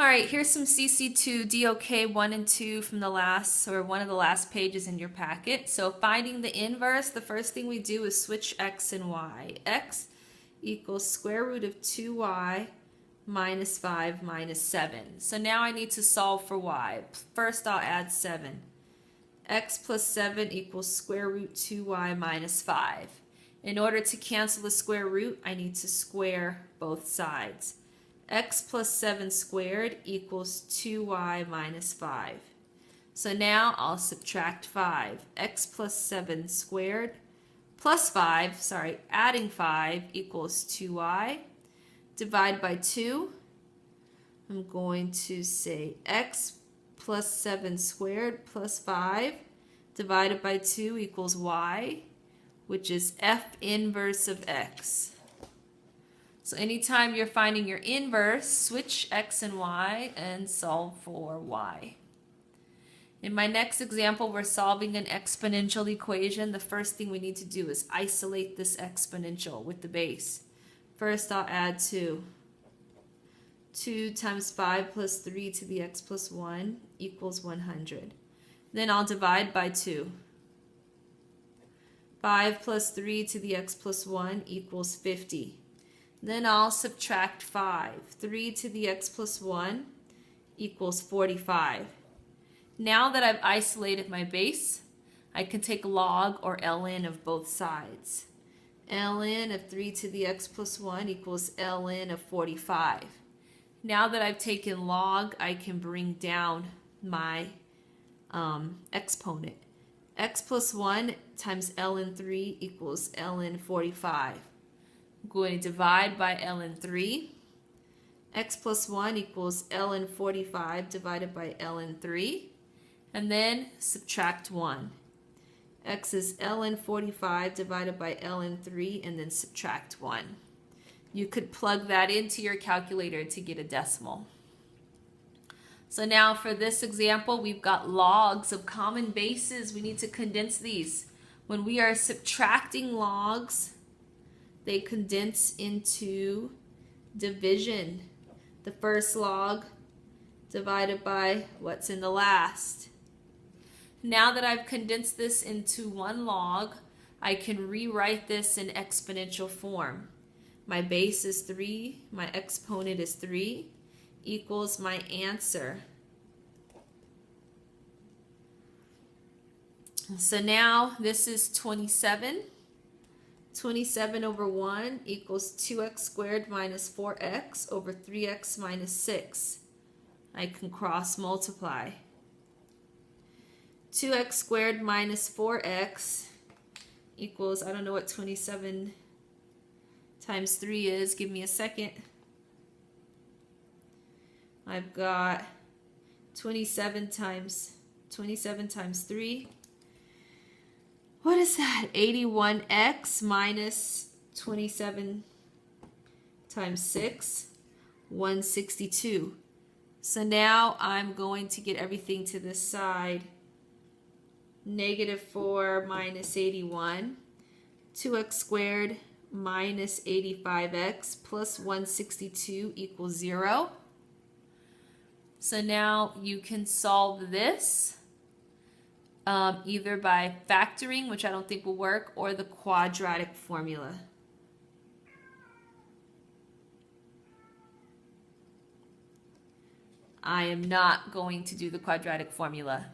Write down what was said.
All right, here's some CC2 DOK 1 and 2 from the last, or one of the last pages in your packet. So finding the inverse, the first thing we do is switch x and y. X equals square root of 2y minus 5 minus 7. So now I need to solve for y. First I'll add 7. X plus 7 equals square root 2y minus 5. In order to cancel the square root, I need to square both sides. X plus 7 squared equals 2y minus 5. So now I'll subtract 5. X plus 7 squared plus 5, adding 5 equals 2y. Divide by 2. I'm going to say x plus 7 squared plus 5 divided by 2 equals y, which is f inverse of x. So anytime you're finding your inverse, switch x and y and solve for y. In my next example, we're solving an exponential equation. The first thing we need to do is isolate this exponential with the base. First, I'll add 2. 2 times 5 plus 3 to the x plus 1 equals 100. Then I'll divide by 2. 5 plus 3 to the x plus 1 equals 50. Then I'll subtract 5. 3 to the x plus 1 equals 45. Now that I've isolated my base, I can take log or ln of both sides. ln of 3 to the x plus 1 equals ln of 45. Now that I've taken log, I can bring down my exponent. X plus 1 times ln 3 equals ln 45. I'm going to divide by ln 3. X plus 1 equals ln 45 divided by ln 3. And then subtract 1. X is ln 45 divided by ln 3 and then subtract 1. You could plug that into your calculator to get a decimal. So now for this example, we've got logs of common bases. We need to condense these. When we are subtracting logs, they condense into division. The first log divided by what's in the last. Now that I've condensed this into one log, I can rewrite this in exponential form. My base is 3, my exponent is 3, equals my answer. So now this is 27. 27 over 1 equals 2x squared minus 4x over 3x minus 6. I can cross multiply. 2x squared minus 4x equals, I don't know what 27 times 3 is. Give me a second. I've got 27 times 3. What is that? 81x minus 27 times 6, 162. So now I'm going to get everything to this side. Negative 4 minus 81. 2x squared minus 85x plus 162 equals 0. So now you can solve this either by factoring, which I don't think will work, or the quadratic formula. I am not going to do the quadratic formula.